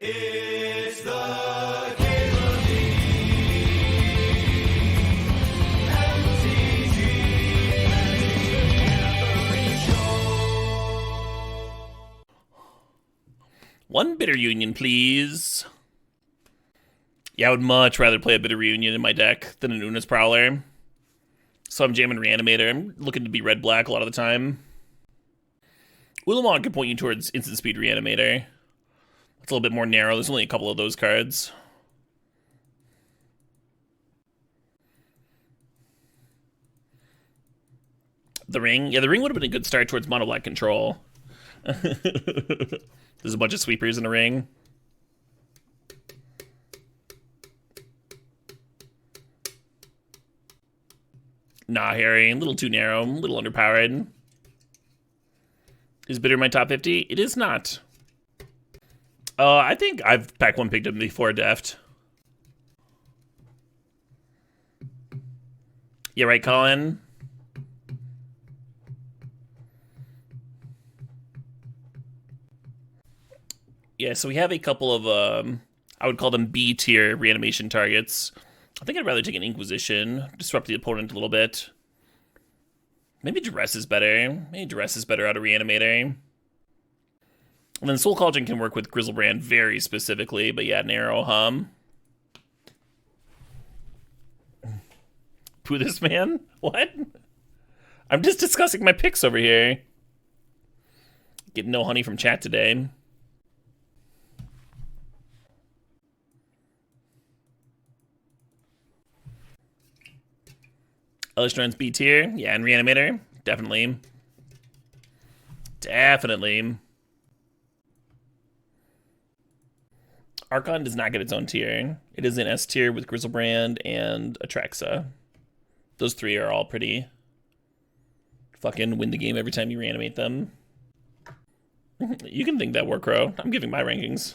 It's the Cable One bitter union, please. Yeah, I would much rather play a bitter reunion in my deck than an Una's Prowler. So I'm jamming Reanimator. I'm looking to be red-black a lot of the time. Ulamog can point you towards instant speed Reanimator. It's a little bit more narrow. There's only a couple of those cards. The ring? Yeah, the ring would have been a good start towards mono black control. There's a bunch of sweepers in a ring. Nah, Harry, a little too narrow, a little underpowered. Is Bitter my top 50? It is not. I think I've pack one picked him before Deft. Yeah, right, Colin? Yeah, so we have a couple of, I would call them B-tier reanimation targets. I think I'd rather take an Inquisition, disrupt the opponent a little bit. Maybe Duress is better. Maybe Duress is better out of Reanimator. And then Soul Cauldron can work with Grizzlebrand very specifically, but yeah, narrow hum. Who this man? What? I'm just discussing my picks over here. Getting no honey from chat today. Illustron's B tier. Yeah, and Reanimator. Definitely. Definitely. Archon does not get its own tier. It is an S tier with Grizzlebrand and Atraxa. Those three are all pretty. Fucking win the game every time you reanimate them. You can think that, Warcrow. I'm giving my rankings.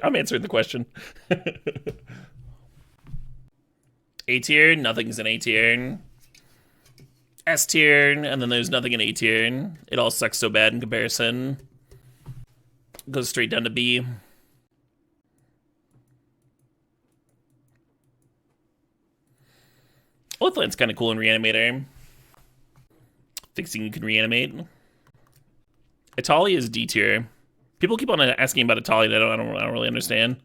I'm answering the question. A tier, nothing's an A tier. S tier, and then there's nothing in A tier. It all sucks so bad in comparison. Goes straight down to B. Oathland's kind of cool in Reanimator. Fixing you can reanimate. Atali is D tier. People keep on asking about Atali that I don't really understand.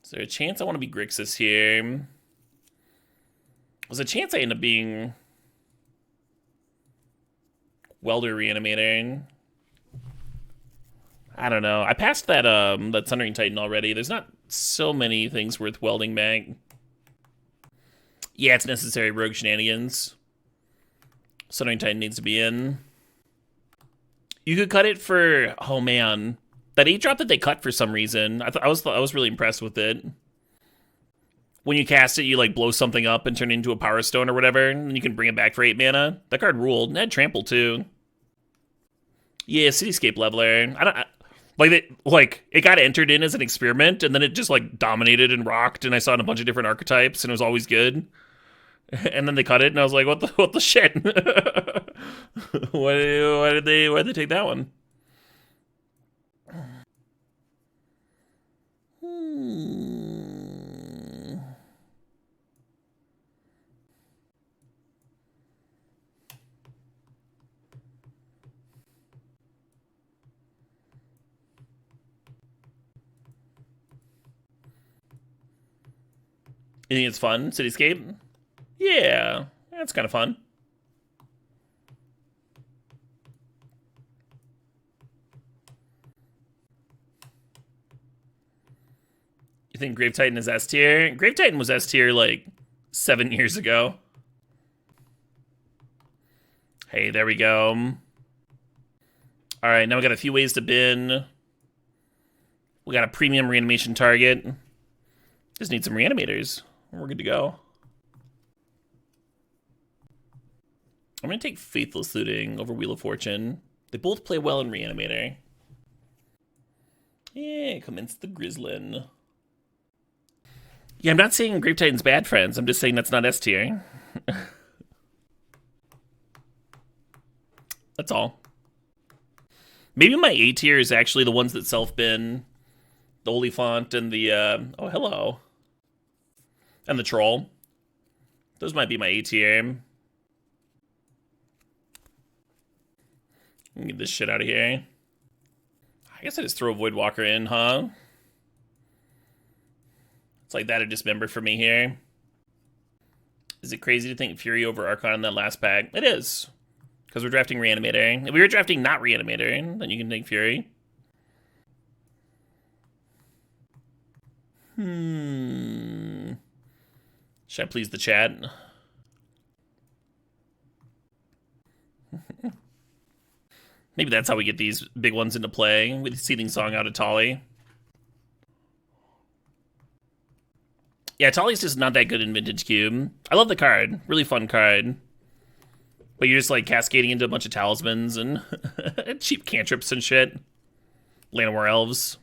Is there a chance I want to be Grixis here? There's a chance I end up being Welder Reanimator. I don't know. I passed that that Sundering Titan already. There's not so many things worth welding back. Yeah, it's necessary rogue shenanigans. Sundering Titan needs to be in. You could cut it for, oh man, that 8-drop that they cut for some reason. I was really impressed with it. When you cast it, you like blow something up and turn it into a Power Stone or whatever, and you can bring it back for 8 mana. That card ruled. And it had Trample too. Yeah, Cityscape Leveler. It got entered in as an experiment, and then it just like dominated and rocked, and I saw it in a bunch of different archetypes, and it was always good. And then they cut it, and I was like, what the shit? Why did they take that one? You think it's fun, Cityscape? Yeah, that's kind of fun. You think Grave Titan is S tier? Grave Titan was S tier like 7 years ago. Hey, there we go. All right, now we got a few ways to bin. We got a premium reanimation target. Just need some reanimators. We're good to go. I'm going to take Faithless Looting over Wheel of Fortune. They both play well in Reanimator. Yeah, commence the Grizzlin. Yeah, I'm not saying Grave Titan's bad, friends. I'm just saying that's not S tier. That's all. Maybe my A tier is actually the ones that self-bin. The Oliphant and the, oh, hello. And the Troll. Those might be my A tier. Get this shit out of here. I guess I just throw Voidwalker in, huh? It's like that a dismember for me here. Is it crazy to think Fury over Archon in that last pack? It is. Because we're drafting Reanimator. If we were drafting not Reanimator, then you can take Fury. Should I please the chat? Maybe that's how we get these big ones into play, with Seething Song out of Tolly. Yeah, Tolly's just not that good in Vintage Cube. I love the card. Really fun card. But you're just like cascading into a bunch of talismans and cheap cantrips and shit. Llanowar Elves.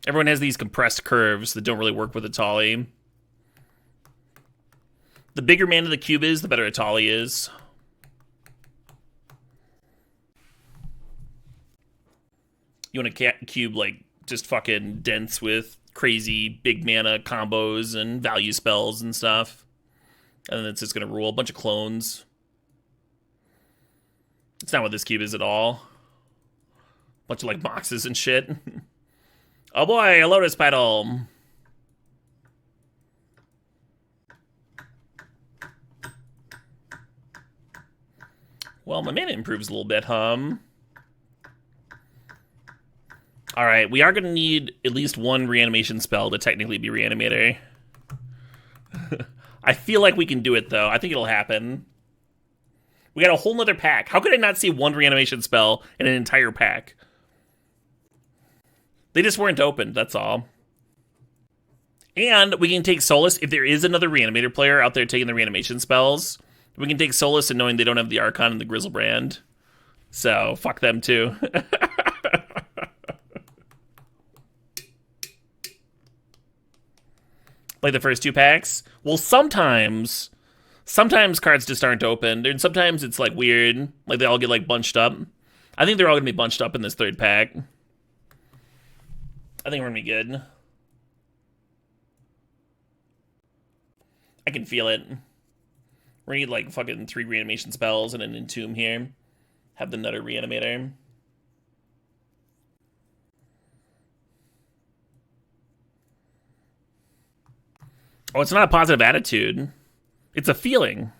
Everyone has these compressed curves that don't really work with a Tolly. The bigger mana the cube is, the better a Tolly is. You want a cube like just fucking dense with crazy big mana combos and value spells and stuff. And then it's just gonna rule a bunch of clones. It's not what this cube is at all. Bunch of like boxes and shit. Oh boy, a Lotus Petal. Well, my mana improves a little bit, Alright, we are going to need at least one reanimation spell to technically be Reanimator. I feel like we can do it, though. I think it'll happen. We got a whole nother pack. How could I not see one reanimation spell in an entire pack? They just weren't opened, that's all. And we can take solace if there is another Reanimator player out there taking the reanimation spells. We can take solace in knowing they don't have the Archon and the Grizzlebrand. So, fuck them, too. Like the first two packs? Well, sometimes cards just aren't opened, and sometimes it's like weird. Like they all get like bunched up. I think they're all gonna be bunched up in this third pack. I think we're gonna be good. I can feel it. We're gonna need like fucking 3 reanimation spells and an Entomb here. Have the Nutter Reanimator. Oh, it's not a positive attitude. It's a feeling.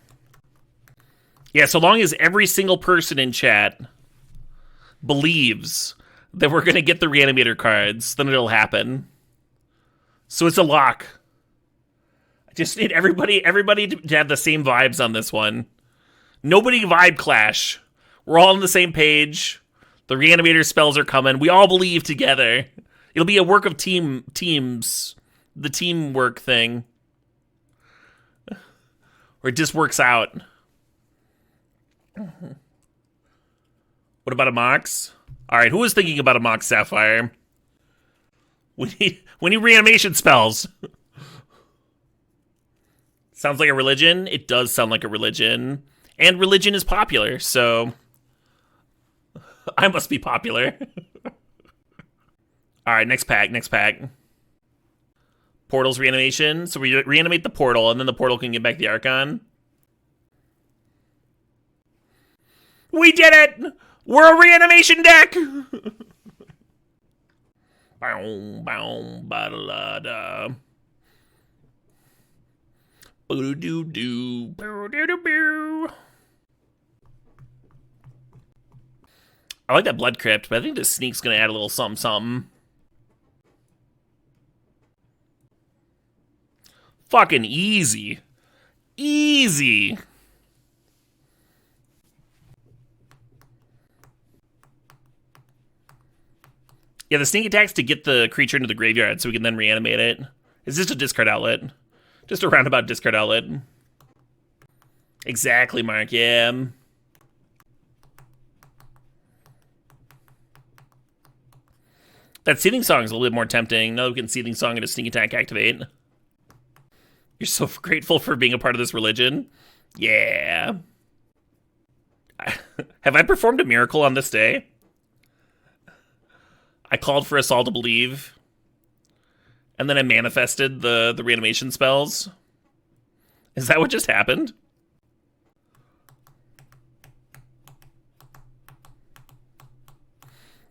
Yeah, so long as every single person in chat believes that we're going to get the Reanimator cards, then it'll happen. So it's a lock. I just need everybody to have the same vibes on this one. Nobody vibe clash. We're all on the same page. The Reanimator spells are coming. We all believe together. It'll be a work of teams. The teamwork thing. Or it just works out. What about a Mox? Alright, who was thinking about a Mox Sapphire? We need reanimation spells. Sounds like a religion? It does sound like a religion. And religion is popular, so I must be popular. Alright, next pack. Portal's reanimation. So we reanimate the portal, and then the portal can get back the Archon. We did it! We're a reanimation deck! Bow, bow, ba-da-da-da. Boo-doo-doo, boo-doo-doo-boo. I like that Blood Crypt, but I think this Sneak's gonna add a little something. Fucking easy. Easy. Yeah, the sneak attack's to get the creature into the graveyard so we can then reanimate it. It's just a discard outlet. Just a roundabout discard outlet. Exactly, Mark, yeah. That Seething Song is a little bit more tempting. Now we can Seething Song and a sneak attack activate. You're so grateful for being a part of this religion. Yeah. Have I performed a miracle on this day? I called for us all to believe. And then I manifested the reanimation spells. Is that what just happened?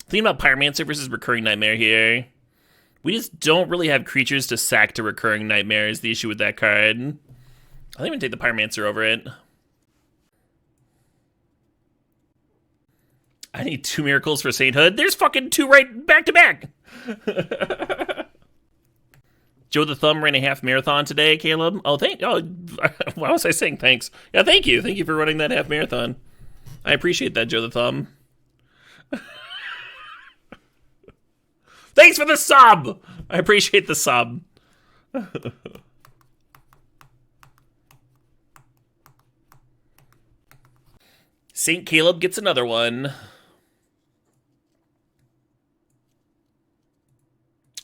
Thinking about Pyromancer versus Recurring Nightmare here. We just don't really have creatures to sack to Recurring Nightmare is the issue with that card. I think I'm going to take the Pyromancer over it. I need 2 miracles for Sainthood. There's fucking 2 right back to back. Joe the Thumb ran a half marathon today, Caleb. Oh, why was I saying thanks? Yeah, thank you. Thank you for running that half marathon. I appreciate that, Joe the Thumb. Thanks for the sub! I appreciate the sub. St. Caleb gets another one.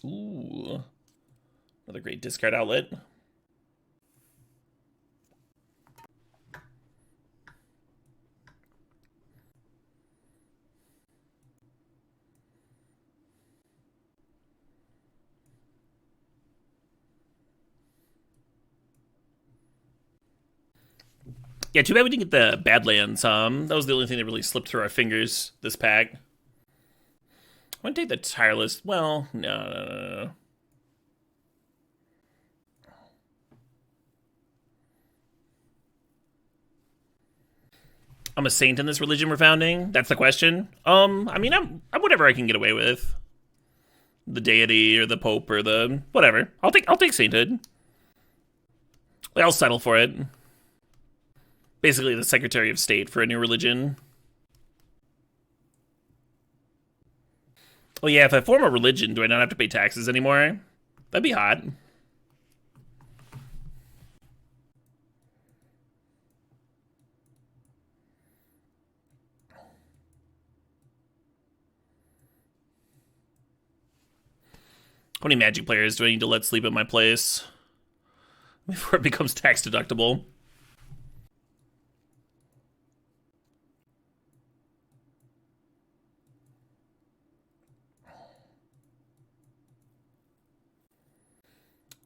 Ooh. Another great discard outlet. Yeah, too bad we didn't get the Badlands. That was the only thing that really slipped through our fingers this pack. I'm gonna take the Tireless. Well, no. I'm a saint in this religion we're founding. That's the question. I mean, I'm whatever I can get away with. The deity or the pope or the whatever. I'll take sainthood. I'll settle for it. Basically the Secretary of State for a new religion. Oh yeah, if I form a religion, do I not have to pay taxes anymore? That'd be hot. How many Magic players do I need to let sleep at my place before it becomes tax deductible?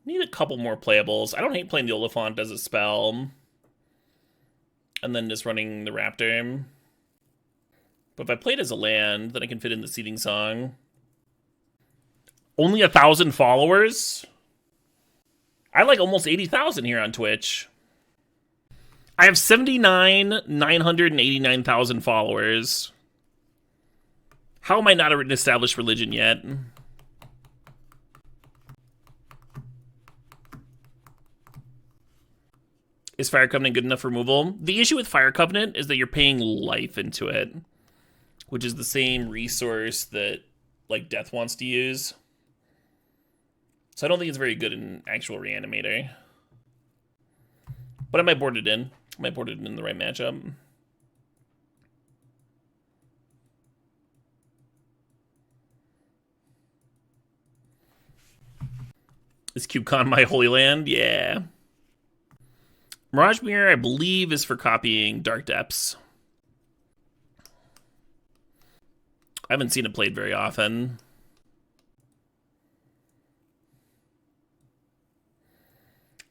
Need a couple more playables. I don't hate playing the Oliphant as a spell. And then just running the Raptor. But if I play it as a land, then I can fit in the Seeding Song. Only 1,000 followers? I like almost 80,000 here on Twitch. I have 989,000 followers. How am I not an established religion yet? Is Fire Covenant good enough removal? The issue with Fire Covenant is that you're paying life into it, which is the same resource that like Death wants to use. So I don't think it's very good in actual Reanimator. But I might board it in. I might board it in the right matchup. Is CubeCon my Holy Land? Yeah. Mirage Mirror, I believe, is for copying Dark Depths. I haven't seen it played very often.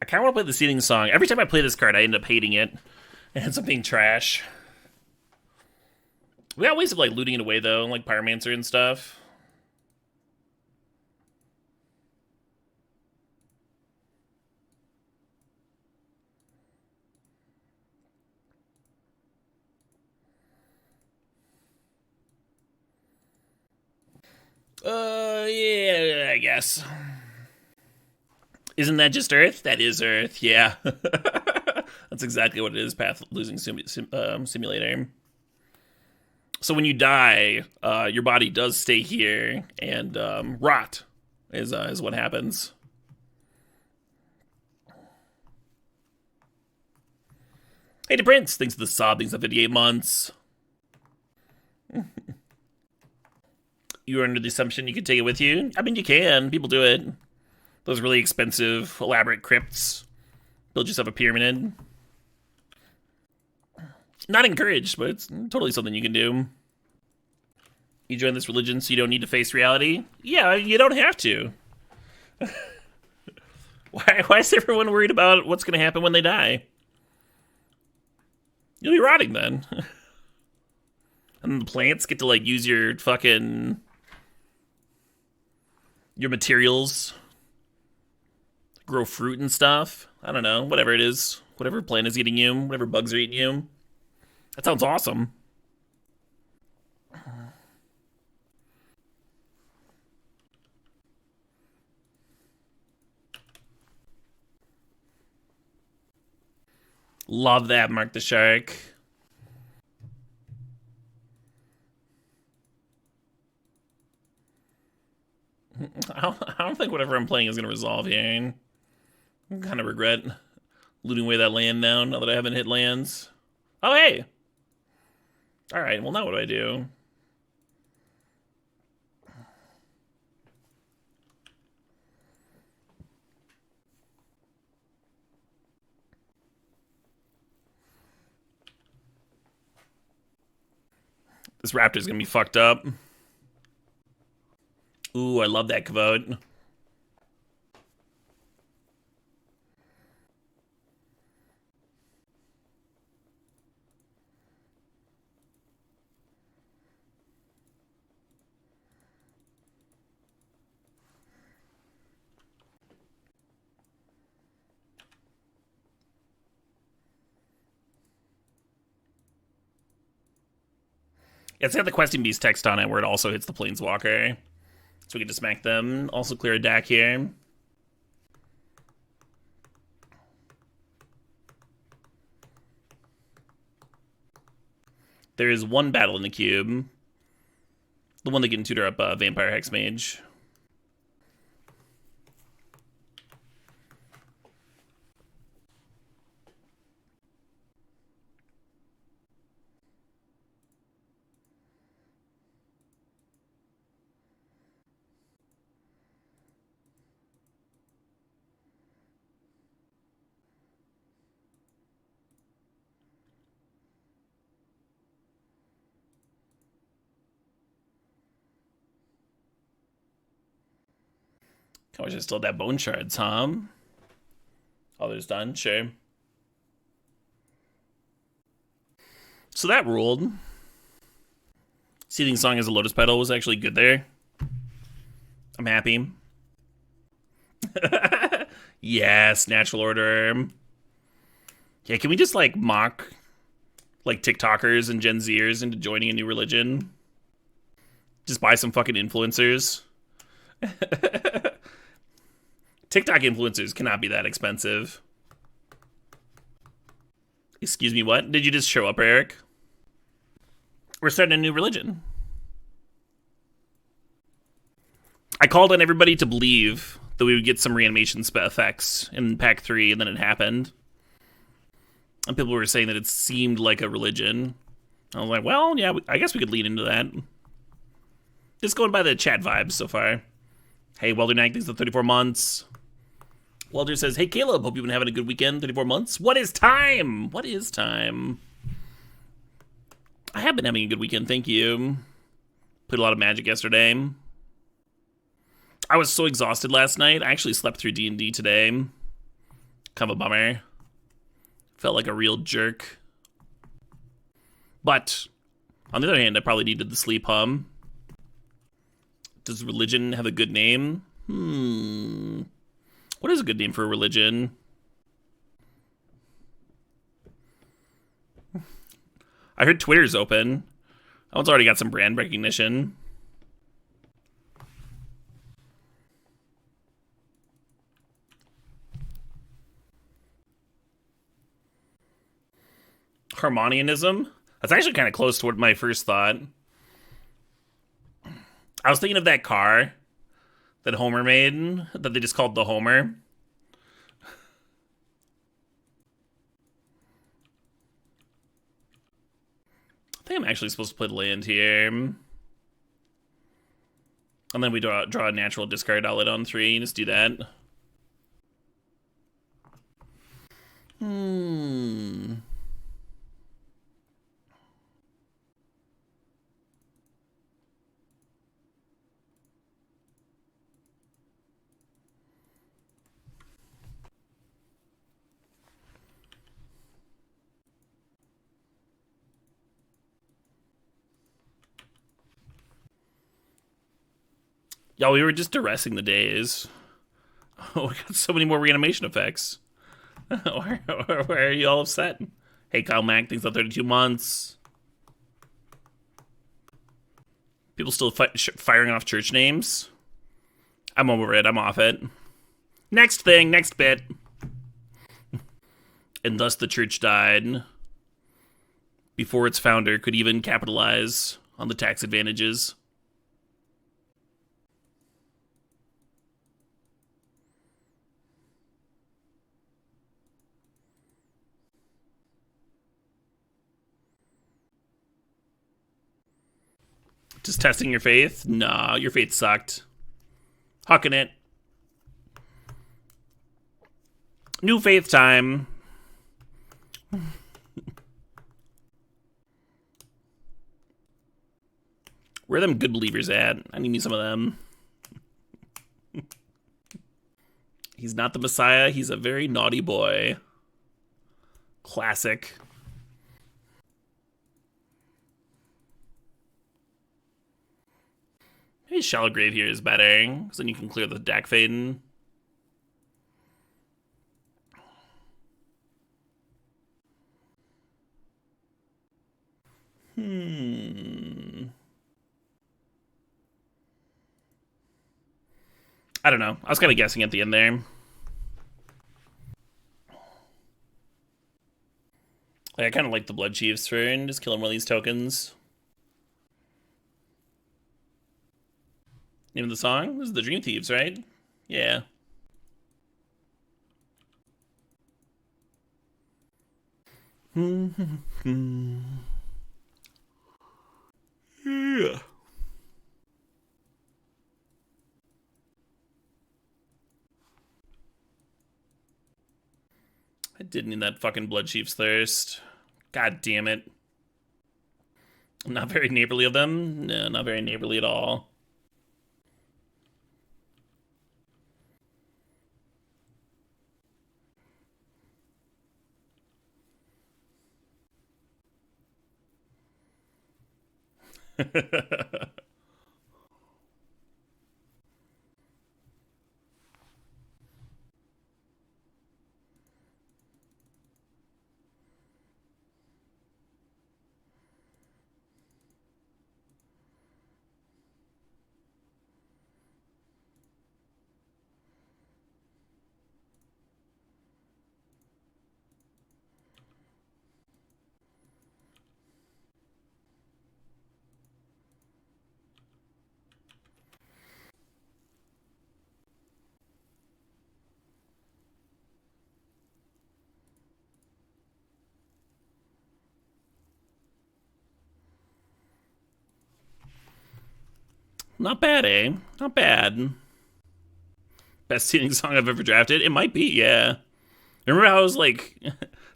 I kind of want to play the Seeding Song. Every time I play this card, I end up hating it. It ends up being trash. We got ways of like looting it away, though, like Pyromancer and stuff. Yeah, I guess. Isn't that just Earth? That is Earth, yeah. That's exactly what it is, Path Losing Simulator. So when you die, your body does stay here, and rot is what happens. Hey to Prince, thanks for the sub, thanks for 58 months. You were under the assumption you could take it with you? I mean, you can. People do it. Those really expensive, elaborate crypts. Build yourself a pyramid. Not encouraged, but it's totally something you can do. You join this religion so you don't need to face reality? Yeah, you don't have to. Why is everyone worried about what's going to happen when they die? You'll be rotting then. And the plants get to, like, use your fucking... your materials. Grow fruit and stuff. I don't know, whatever it is. Whatever plant is eating you, whatever bugs are eating you. That sounds awesome. Love that, Mark the Shark. I don't think whatever I'm playing is going to resolve here. I kind of regret looting away that land now that I haven't hit lands. Oh, hey! Alright, well now what do I do? This Raptor's gonna be fucked up. Ooh, I love that Kvote. It's got the Questing Beast text on it where it also hits the Planeswalker. So we can just smack them. Also clear a deck here. There is one battle in the cube. The one that can tutor up Vampire Hexmage. I wish I still had that Bone Shards, huh? Oh, there's done? Sure. So that ruled. Seething Song as a Lotus Petal was actually good there. I'm happy. Yes, Natural Order. Yeah, can we just, like, mock, like, TikTokers and Gen Zers into joining a new religion? Just buy some fucking influencers. TikTok influencers cannot be that expensive. Excuse me, what? Did you just show up, Eric? We're starting a new religion. I called on everybody to believe that we would get some reanimation effects in Pack 3, and then it happened. And people were saying that it seemed like a religion. I was like, well, yeah, I guess we could lean into that. Just going by the chat vibes so far. Hey, Welder Knight, thanks for 34 months. Welder says, hey, Caleb, hope you've been having a good weekend, 34 months. What is time? What is time? I have been having a good weekend, thank you. Played a lot of Magic yesterday. I was so exhausted last night. I actually slept through D&D today. Kind of a bummer. Felt like a real jerk. But, on the other hand, I probably needed the sleep, Does religion have a good name? What is a good name for a religion? I heard Twitter's open. That one's already got some brand recognition. Harmonianism? That's actually kind of close to what my first thought. I was thinking of that car that Homer made, that they just called the Homer. I think I'm actually supposed to play the land here. And then we draw a natural discard outlet on 3. Just do that. Y'all, we were just arresting the days. Oh, we got so many more reanimation effects. why are you all upset? Hey, Kyle Mack, thanks for 32 months. People still firing off church names. I'm over it. I'm off it. Next thing, next bit. And thus the church died before its founder could even capitalize on the tax advantages. Just testing your faith? Nah, your faith sucked. Hucking it. New faith time. Where are them good believers at? I need me some of them. He's not the Messiah. He's a very naughty boy. Classic. Maybe Shallow Grave here is better, because then you can clear the deck fading. I don't know. I was kind of guessing at the end there. I kind of like the Blood Chiefs for just killing one of these tokens. Name of the song? This is the Dream Thieves, right? Yeah. Yeah. I did need that fucking Blood Chief's Thirst. God damn it. Not very neighborly of them. No, not very neighborly at all. Not bad, eh? Not bad. Best seeding song I've ever drafted? It might be, yeah. Remember how I was like,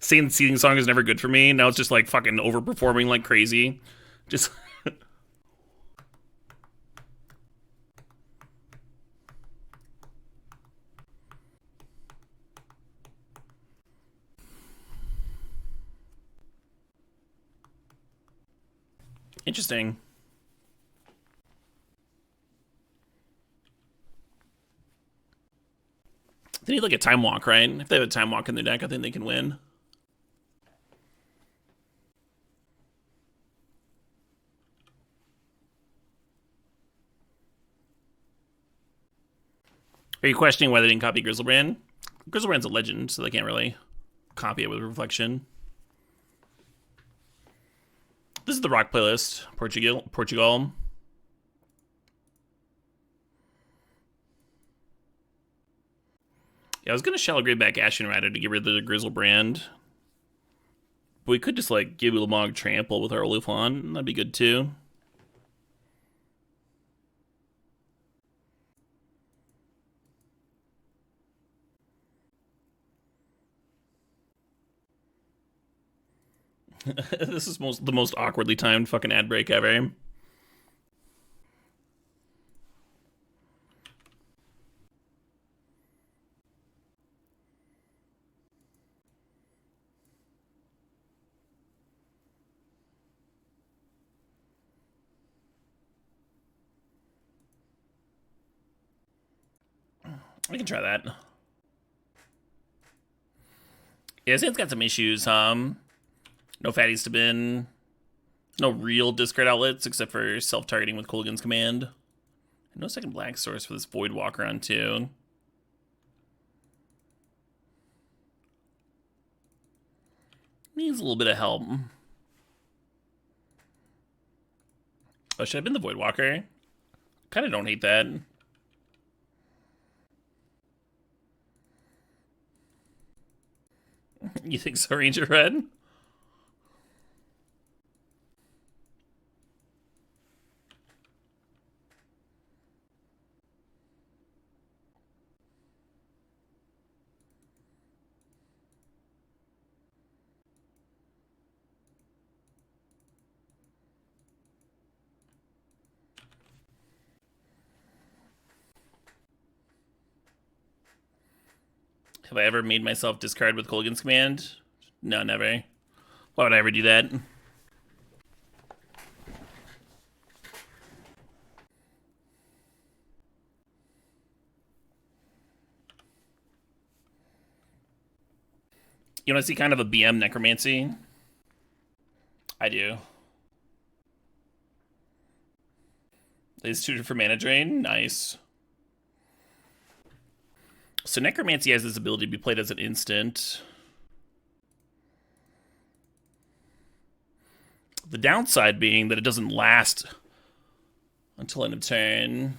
saying seeding song is never good for me? Now it's just like fucking overperforming like crazy. Just. Interesting. They need like a time walk, right? If they have a time walk in their deck, I think they can win. Are you questioning why they didn't copy Grizzlebrand? Grizzlebrand's a legend, so they can't really copy it with Reflection. This is the rock playlist. Portugal. Yeah, I was gonna Shallow Grave back Ashen Rider to get rid of the Grizzlebrand. But we could just like give Ulamog Trample with our Olufon. That'd be good too. This is the most awkwardly timed fucking ad break ever. We can try that. Yeah, this hand's got some issues, No fatties to bin. No real discard outlets except for self-targeting with Kolaghan's Command. No second black source for this Void Walker on 2. Needs a little bit of help. Oh, should I have been the Void Walker? Kind of don't hate that. You think so, Ranger Red? Have I ever made myself discard with Kolaghan's Command? No, never. Why would I ever do that? You want to see kind of a BM Necromancy? I do. Is tutored for mana drain? Nice. So Necromancy has this ability to be played as an instant. The downside being that it doesn't last until end of turn.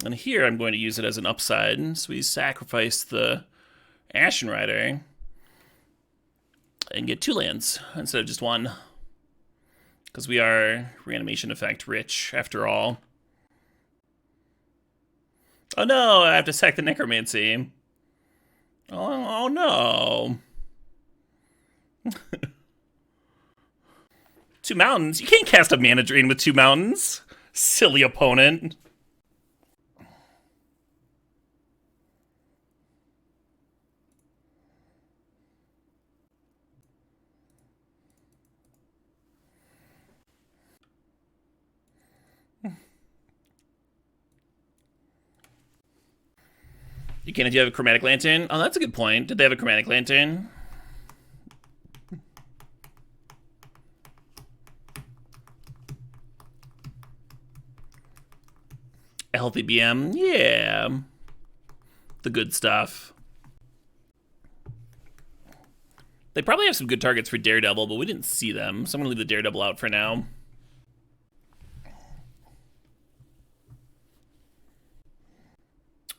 And here I'm going to use it as an upside. So we sacrifice the Ashen Rider and get 2 lands instead of just 1. Because we are reanimation effect rich after all. Oh no, I have to sack the Necromancy. Oh no. 2 mountains? You can't cast a mana drain with 2 mountains. Silly opponent. You can if you have a Chromatic Lantern. Oh, that's a good point. Did they have a Chromatic Lantern? A healthy BM? Yeah. The good stuff. They probably have some good targets for Daredevil, but we didn't see them. So I'm going to leave the Daredevil out for now.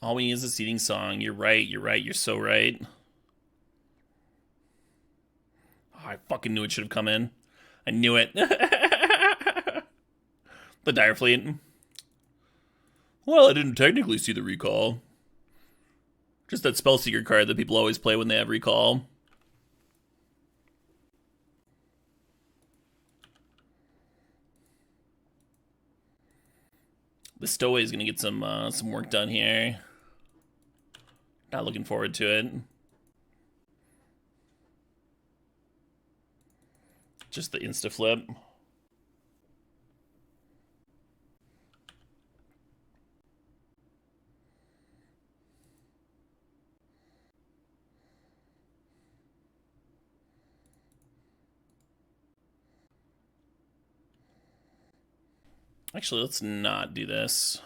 All we need is a Seething Song. You're right, you're so right. Oh, I fucking knew it should have come in. I knew it. The Dire Fleet. Well, I didn't technically see the recall. Just that Spellseeker card that people always play when they have recall. The Stowaway is going to get some work done here. Not looking forward to it. Just the insta-flip. Actually, let's not do this.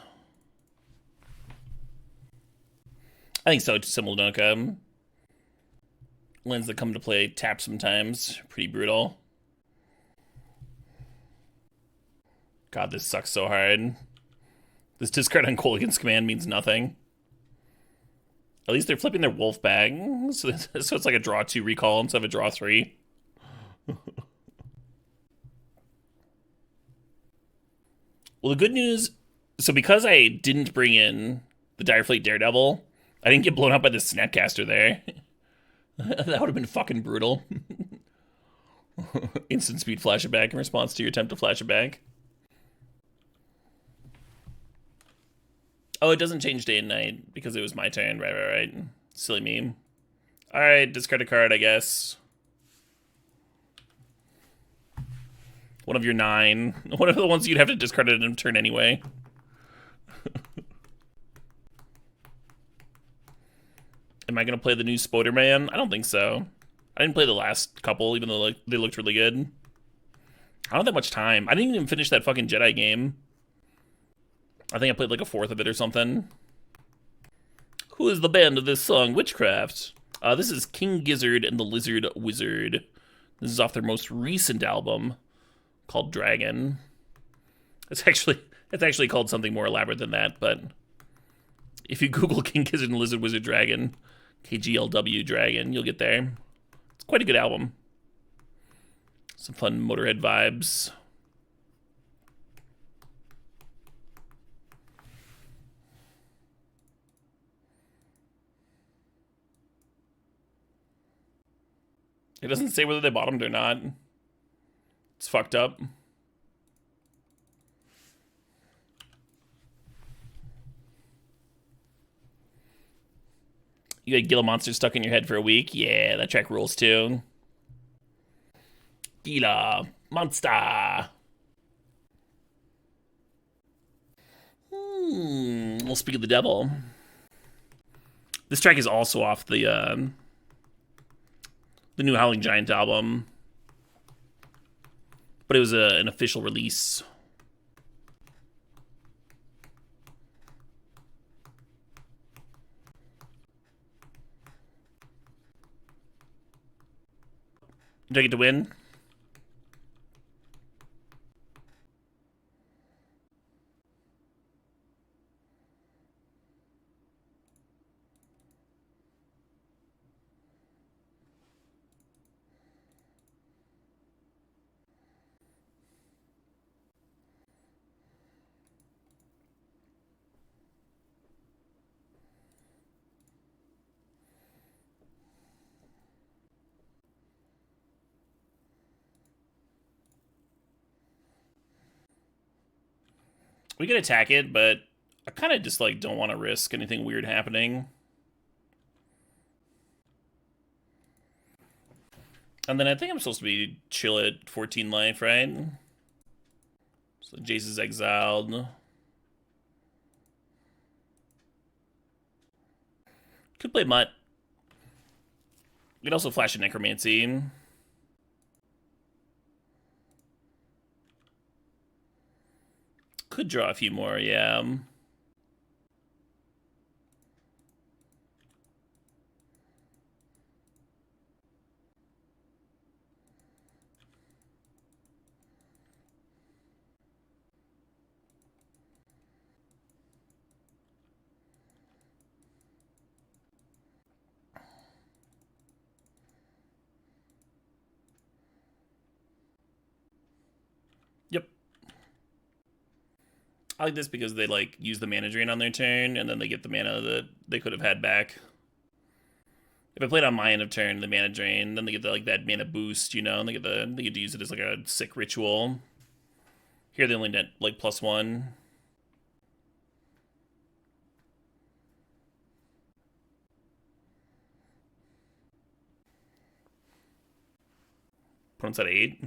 I think so, Simuldoka. Lands that come to play tap sometimes. Pretty brutal. God, this sucks so hard. This discard on Kolaghan's Command means nothing. At least they're flipping their Wolf Bag. So it's like a draw 2 recall instead of a draw 3. Well, the good news... So because I didn't bring in the Direfleet Daredevil, I didn't get blown up by the Snapcaster there. That would have been fucking brutal. Instant speed flash it back in response to your attempt to flash it back. Oh, it doesn't change day and night because it was my turn. Right. Silly meme. Alright, discard a card, I guess. One of your 9. One of the ones you'd have to discard at end of turn anyway. Am I gonna play the new Spider-Man? I don't think so. I didn't play the last couple, even though like they looked really good. I don't have that much time. I didn't even finish that fucking Jedi game. I think I played like a fourth of it or something. Who is the band of this song? Witchcraft. This is King Gizzard and the Lizard Wizard. This is off their most recent album called Dragon. It's actually called something more elaborate than that, but if you Google King Gizzard and the Lizard Wizard Dragon, KGLW Dragon, you'll get there. It's quite a good album. Some fun Motorhead vibes. It doesn't say whether they bottomed or not. It's fucked up. You got Gila Monster stuck in your head for a week? Yeah, that track rules too. Gila Monster. We'll speak of the devil. This track is also off the new Howling Giant album, but it was an official release. Did I get to win? We could attack it, but I kind of just like don't want to risk anything weird happening. And then I think I'm supposed to be chill at 14 life, right? So Jace is exiled. Could play Mutt. We could also flash a Necromancy. Could draw a few more, yeah. Yep. I like this because they like use the mana drain on their turn, and then they get the mana that they could have had back. If I played on my end of turn, the mana drain, then they get the, like that mana boost, you know, and they get to use it as like a sick ritual. Here they only net like +1. Opponent's at 8.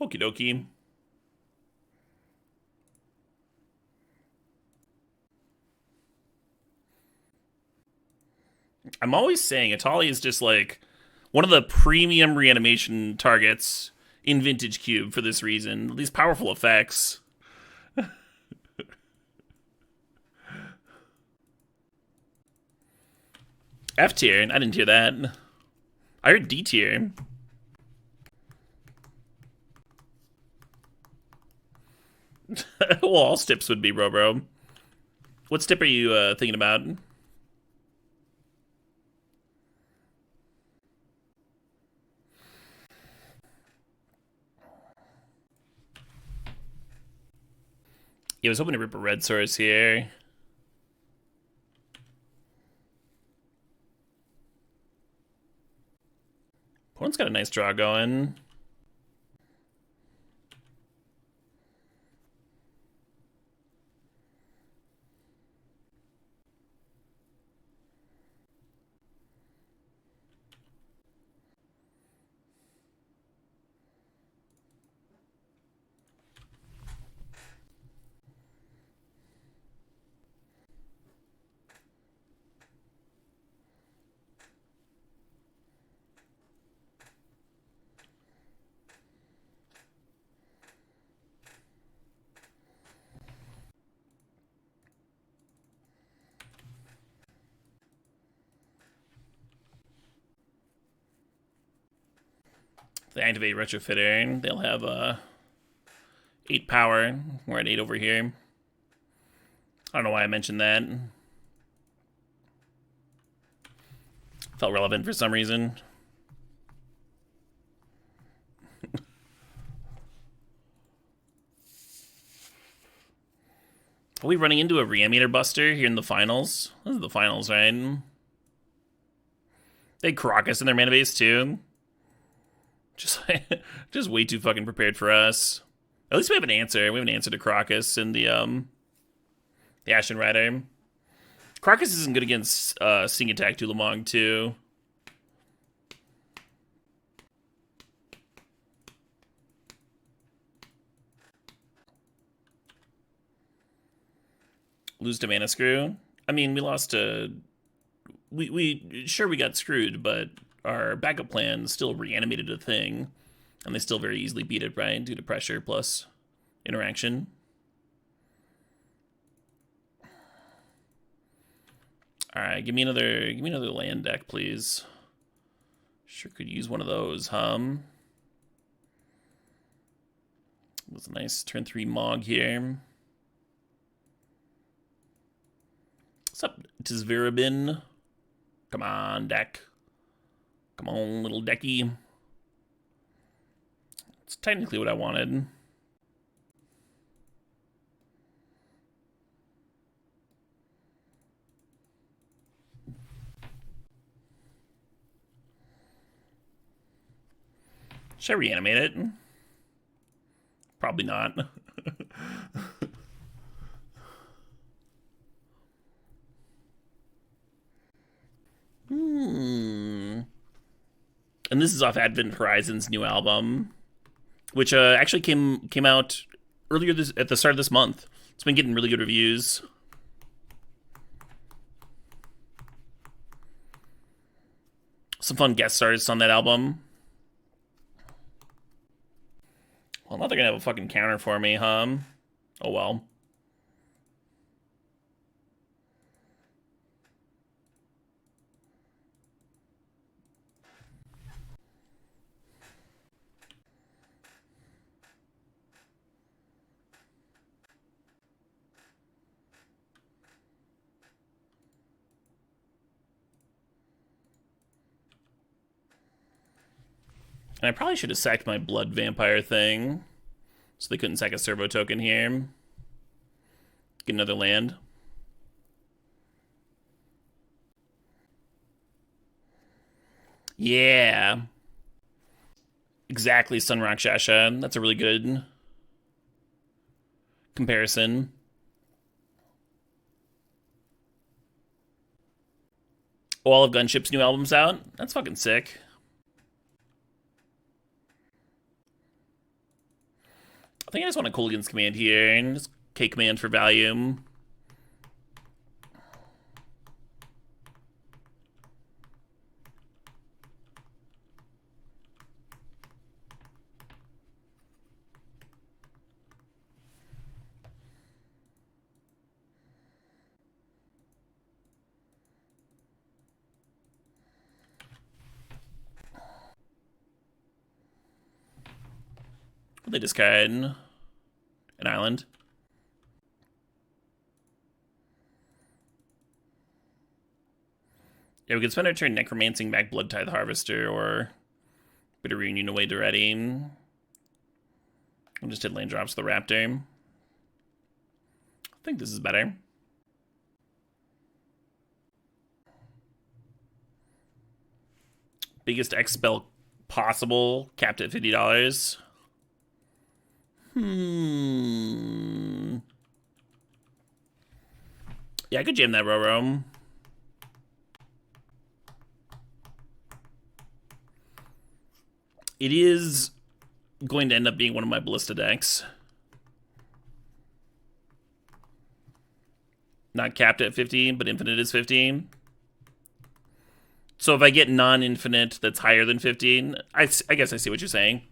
Okie dokie. I'm always saying Atali is just like one of the premium reanimation targets in Vintage Cube for this reason. These powerful effects. F tier? I didn't hear that. I heard D tier. Well, all Stips would be, bro. What Stip are you thinking about? Yeah, I was hoping to rip a red source here. Opponent's got a nice draw going. they activate Retrofitter, they'll have 8 power. We're at 8 over here. I don't know why I mentioned that. Felt relevant for some reason. Are we running into a Reanimator Buster here in the finals? This is the finals, right? They had Caracas in their mana base too. Just way too fucking prepared for us. At least we have an answer. We have an answer to Caracas in the Ashen Rider. Caracas isn't good against Sing Attack Tulamog too. Lose to Mana Screw. I mean, we lost to... We got screwed, but our backup plan still reanimated a thing. And they still very easily beat it, right? Due to pressure plus interaction. Alright, give me another land deck, please. Sure could use one of those, It was a nice turn 3 Mog here. What's up, Tizvirabin? Come on, deck. Come on, little decky. It's technically what I wanted. Should I reanimate it? Probably not. And this is off Advent Horizon's new album, which actually came out earlier at the start of this month. It's been getting really good reviews. Some fun guest stars on that album. Well, now they're gonna have a fucking counter for me, huh? Oh well. And I probably should have sacked my Blood Vampire thing, so they couldn't sack a servo token here. Get another land. Yeah. Exactly, Sunrock Shasha. That's a really good comparison. All of Gunship's new album's out. That's fucking sick. I think I just want a Cooligan's Command here and just K-Command for value. They discard an island. Yeah, we could spend our turn necromancing back Blood Tithe Harvester or Bitter Reunion away to ready. We'll just hit land drops the Raptor. I think this is better. Biggest X spell possible, capped at $50. Yeah, I could jam that Roro. It is going to end up being one of my Ballista decks. Not capped at 15, but infinite is 15. So if I get non-infinite that's higher than 15, I guess I see what you're saying.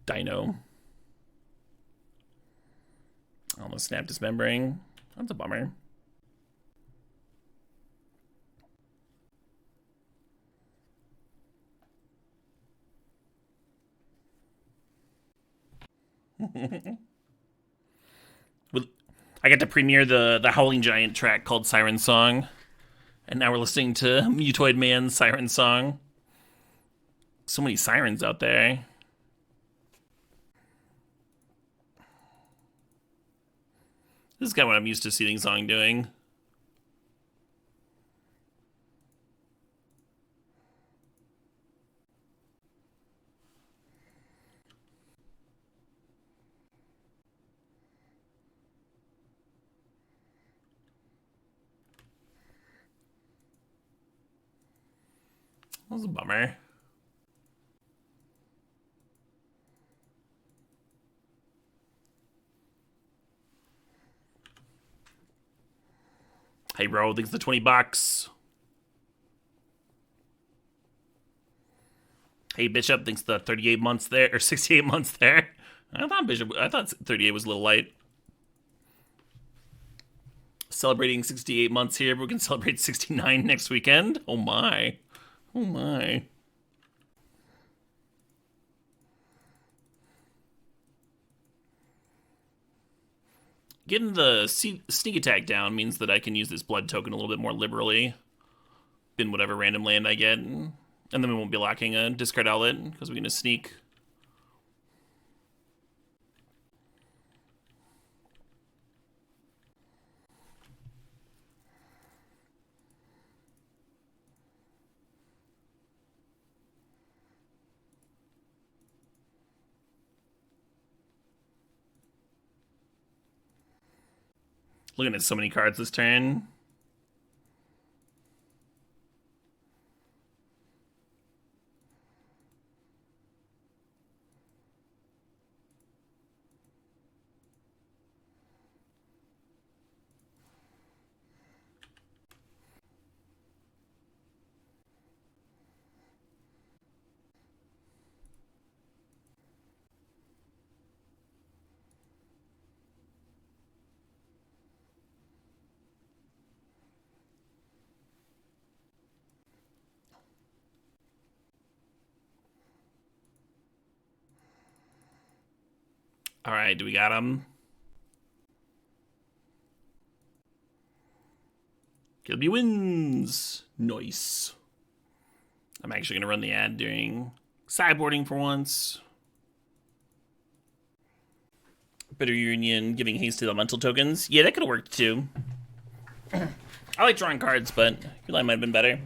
Dino. Almost snap dismembering. That's a bummer. I got to premiere the Howling Giant track called Siren Song. And now we're listening to Mutoid Man's Siren Song. So many sirens out there. This is kind of what I'm used to Seething Song doing. That was a bummer. Hey, bro, thanks for the $20. Hey, Bishop, thanks for the 38 months there, or 68 months there. I thought 38 was a little light. Celebrating 68 months here, but we can celebrate 69 next weekend. Oh my. Oh my. Getting the sneak attack down means that I can use this blood token a little bit more liberally. In whatever random land I get. And then we won't be locking a discard outlet because we're going to sneak. Looking at so many cards this turn. All right, do we got him? Kilby wins. Nice. I'm actually going to run the ad during sideboarding for once. Bitter Union giving haste to the elemental tokens. Yeah, that could have worked too. I like drawing cards, but I feel like it might have been better.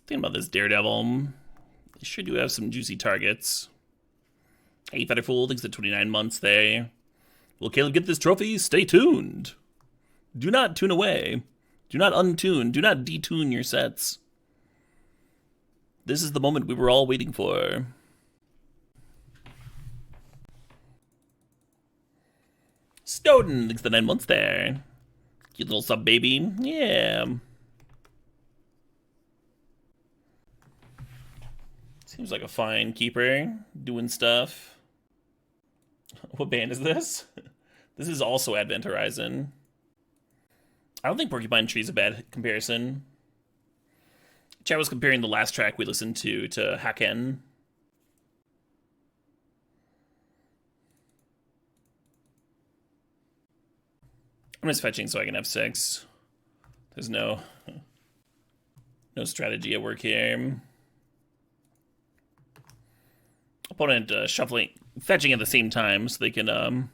Thinking about this Daredevil. They sure do have some juicy targets. Hey, Featherfool, thanks for 29 months there. Will Caleb get this trophy? Stay tuned. Do not tune away. Do not untune. Do not detune your sets. This is the moment we were all waiting for. Snowden, thanks for 9 months there. Cute little sub baby. Yeah. Seems like a fine keeper. Doing stuff. What band is this? This is also Advent Horizon. I don't think Porcupine Tree is a bad comparison. Chad was comparing the last track we listened to Haken. I'm just fetching so I can have 6. There's no strategy at work here. Opponent fetching at the same time, so they can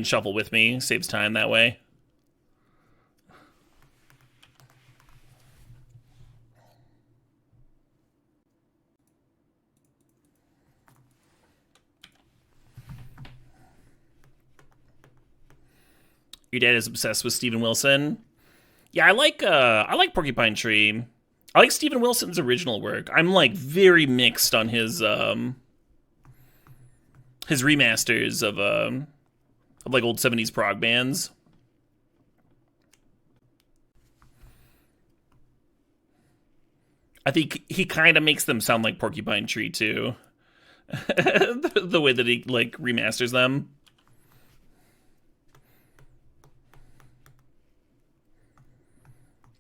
shuffle with me. Saves time that way. Your dad is obsessed with Steven Wilson. Yeah, I like Porcupine Tree. I like Steven Wilson's original work. I'm like very mixed on his remasters of like old 70s prog bands. I think he kind of makes them sound like Porcupine Tree too. The way that he like remasters them.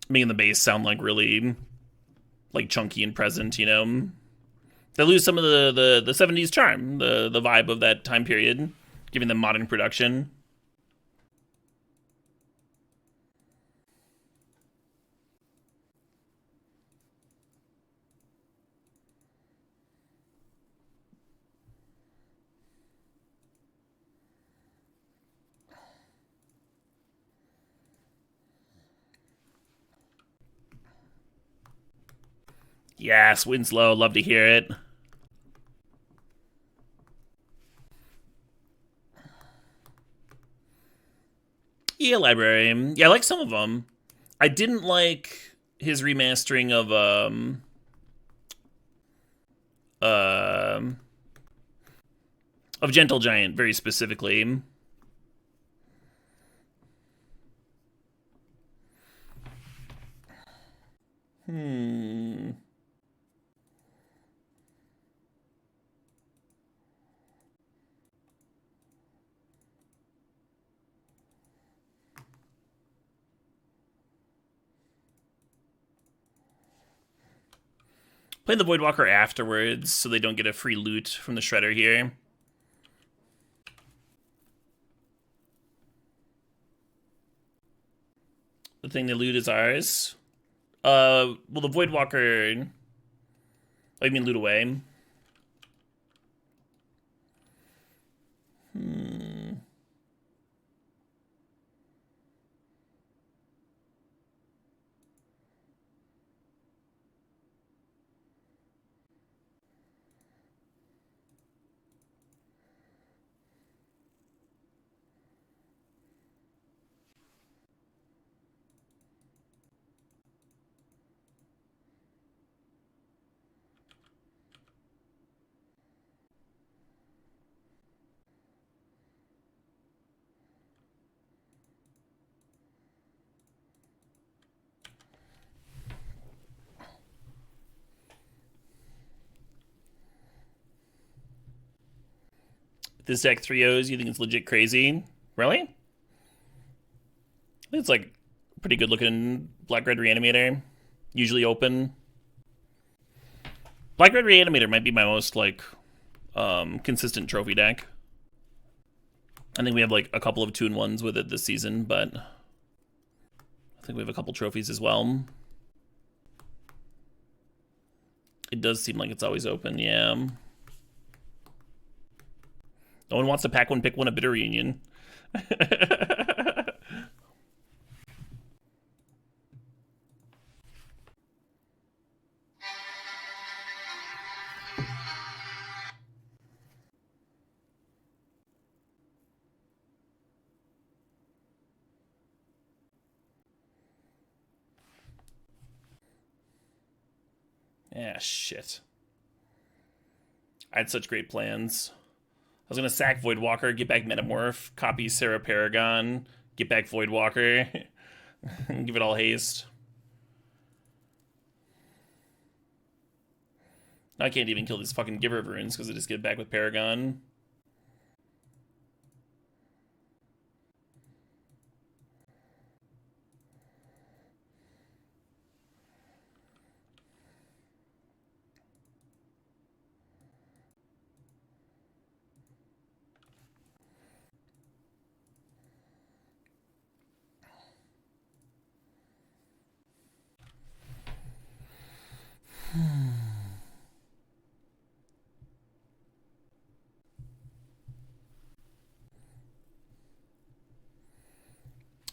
Making the bass sound like really like chunky and present, you know. They lose some of the 70s charm, the vibe of that time period, giving them modern production. Yes, Winslow, love to hear it. Yeah, library. Yeah, I like some of them. I didn't like his remastering uh, of Gentle Giant very specifically. Playing the Voidwalker afterwards so they don't get a free loot from the Shredder here. The thing they loot is ours. Well, the Voidwalker... Oh, you mean loot away? This deck 3-0s, you think it's legit crazy? Really? I think it's like pretty good looking Black-Red Reanimator. Usually open. Black-Red Reanimator might be my most like consistent trophy deck. I think we have like a couple of 2-in-1s with it this season, but I think we have a couple trophies as well. It does seem like it's always open, yeah. No one wants to pack one, pick one, a bitter reunion. Yeah, shit. I had such great plans. I was gonna sack Voidwalker, get back Metamorph, copy Sarah Paragon, get back Voidwalker, give it all haste. I can't even kill these fucking Giver of Runes because I just get back with Paragon.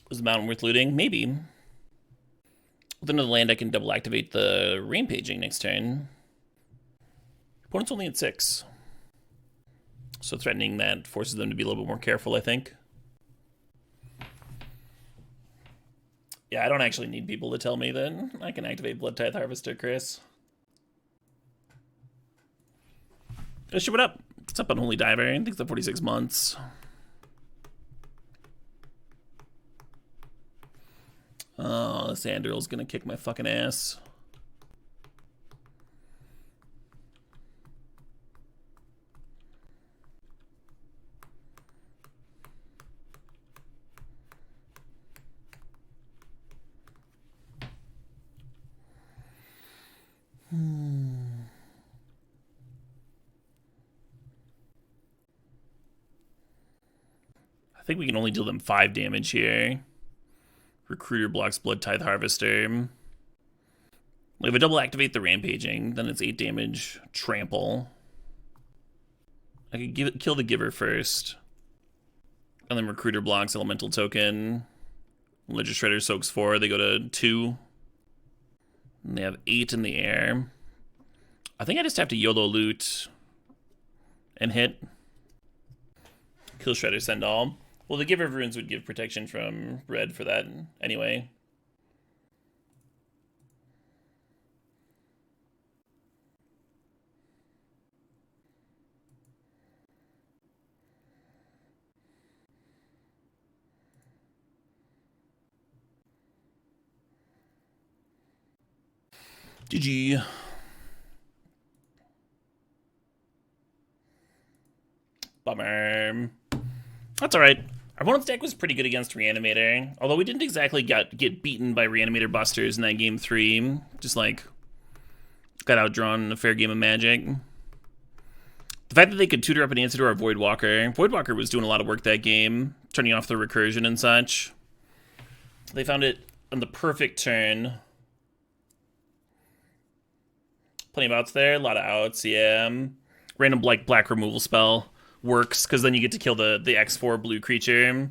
Was the mountain worth looting? Maybe. With another land, I can double activate the Rampaging next turn. Opponent's only at 6. So threatening that forces them to be a little bit more careful, I think. Yeah, I don't actually need people to tell me that I can activate Blood Tithe Harvester, Chris. Shit, what up? What's up, Unholy Diver? I think it's the 46 months. Oh, this Andurl's gonna kick my fucking ass. I think we can only deal them 5 damage here. Recruiter blocks Blood Tithe Harvester. If I double activate the Rampaging, then it's 8 damage Trample. I could kill the Giver first. And then Recruiter blocks Elemental Token. Ledger Shredder soaks 4, they go to 2. And they have 8 in the air. I think I just have to YOLO loot and hit. Kill Shredder, send all. Well, the Giver of Runes would give protection from red for that anyway. GG. Bummer. That's alright. Our opponent's deck was pretty good against Reanimator, although we didn't exactly get beaten by Reanimator Busters in that game 3. Just, like, got outdrawn in a fair game of Magic. The fact that they could tutor up an answer to our Voidwalker. Voidwalker was doing a lot of work that game, turning off the recursion and such. They found it on the perfect turn. Plenty of outs there, a lot of outs, yeah. Random black removal spell works, because then you get to kill the X4 blue creature.